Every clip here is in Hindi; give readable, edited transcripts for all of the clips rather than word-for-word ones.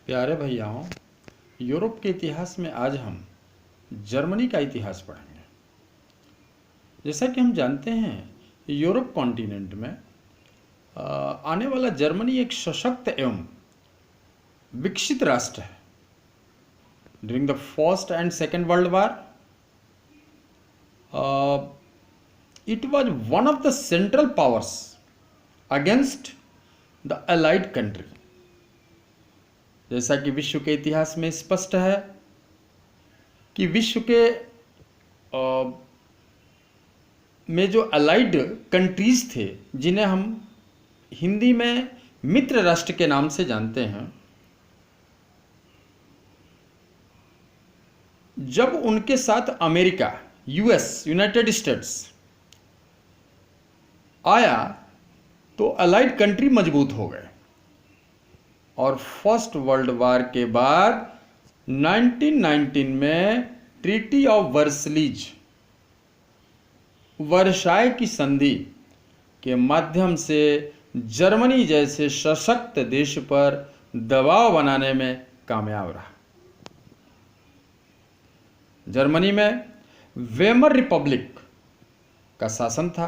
प्यारे भैयाओं, यूरोप के इतिहास में आज हम जर्मनी का इतिहास पढ़ेंगे। जैसा कि हम जानते हैं, यूरोप कॉन्टिनेंट में आने वाला जर्मनी एक सशक्त एवं विकसित राष्ट्र है। During the first and second world war it was one of the central powers against the allied country। जैसा कि विश्व के इतिहास में स्पष्ट है कि विश्व के में जो अलाइड कंट्रीज थे, जिन्हें हम हिंदी में मित्र राष्ट्र के नाम से जानते हैं, जब उनके साथ अमेरिका, यूएस, यूनाइटेड स्टेट्स आया तो अलाइड कंट्री मजबूत हो गए। और फर्स्ट वर्ल्ड वार के बाद 1919 में ट्रीटी ऑफ वर्सलीज, वर्साय की संधि के माध्यम से जर्मनी जैसे सशक्त देश पर दबाव बनाने में कामयाब रहा। जर्मनी में वेमर रिपब्लिक का शासन था।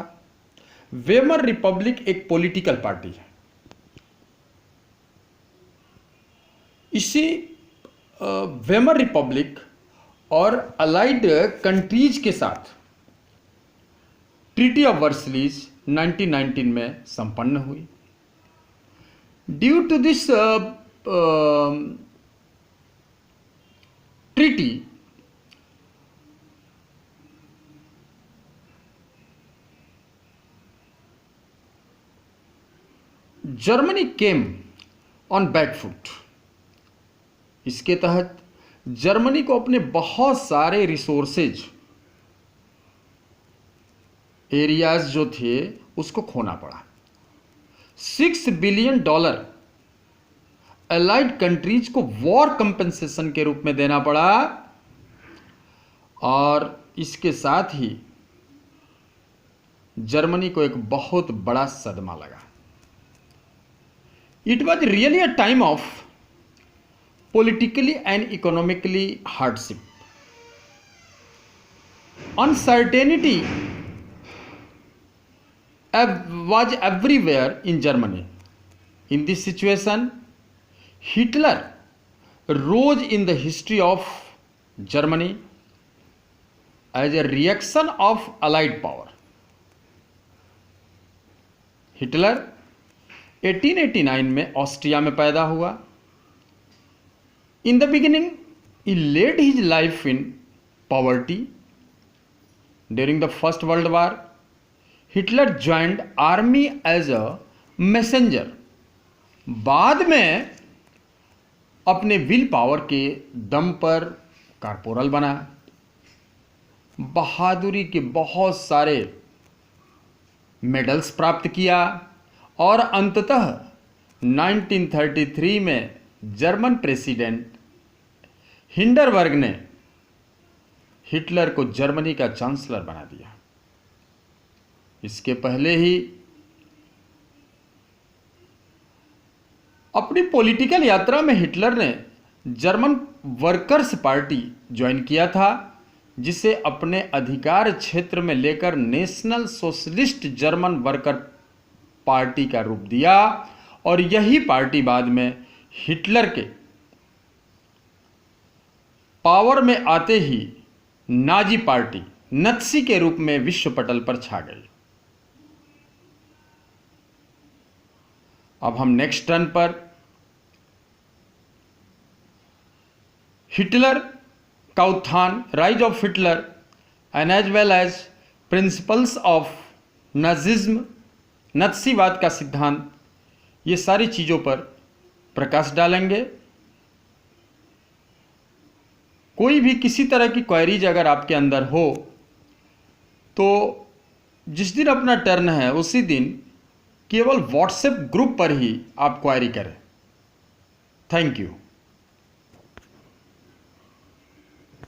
वेमर रिपब्लिक एक पॉलिटिकल पार्टी है। इसी वेमर रिपब्लिक और अलाइड कंट्रीज के साथ ट्रीटी ऑफ वर्सलीज 1919 में संपन्न हुई। Due to this treaty, Germany came on back foot. इसके तहत जर्मनी को अपने बहुत सारे रिसोर्सेज, एरियाज जो थे, उसको खोना पड़ा। $6 बिलियन अलाइड कंट्रीज को वॉर कंपेंसेशन के रूप में देना पड़ा। और इसके साथ ही जर्मनी को एक बहुत बड़ा सदमा लगा। It was really a time of politically and economically hardship. Uncertainty was everywhere in Germany. In this situation, Hitler rose in the history of Germany as a reaction of Allied power. Hitler 1889 में ऑस्ट्रिया में पैदा हुआ। In the beginning he led his life in poverty. During the first world war Hitler joined army as a messenger. बाद में अपने विल पावर के दम पर कारपोरल बना। बहादुरी के बहुत सारे मेडल्स प्राप्त किया और अंततः 1933 में जर्मन प्रेसिडेंट हिंडरबर्ग ने हिटलर को जर्मनी का चांसलर बना दिया। इसके पहले ही अपनी पॉलिटिकल यात्रा में हिटलर ने जर्मन वर्कर्स पार्टी ज्वाइन किया था, जिसे अपने अधिकार क्षेत्र में लेकर national socialist German worker party का रूप दिया। और यही पार्टी बाद में हिटलर के पावर में आते ही नाजी पार्टी, नत्सी के रूप में विश्व पटल पर छा गई। अब हम नेक्स्ट टर्न पर हिटलर का उत्थान, rise of Hitler and as well as principles of Nazism, नत्सीवाद का सिद्धांत, ये सारी चीज़ों पर प्रकाश डालेंगे। कोई भी किसी तरह की क्वेरीज अगर आपके अंदर हो तो जिस दिन अपना टर्न है उसी दिन केवल व्हाट्सएप ग्रुप पर ही आप क्वेरी करें। Thank you.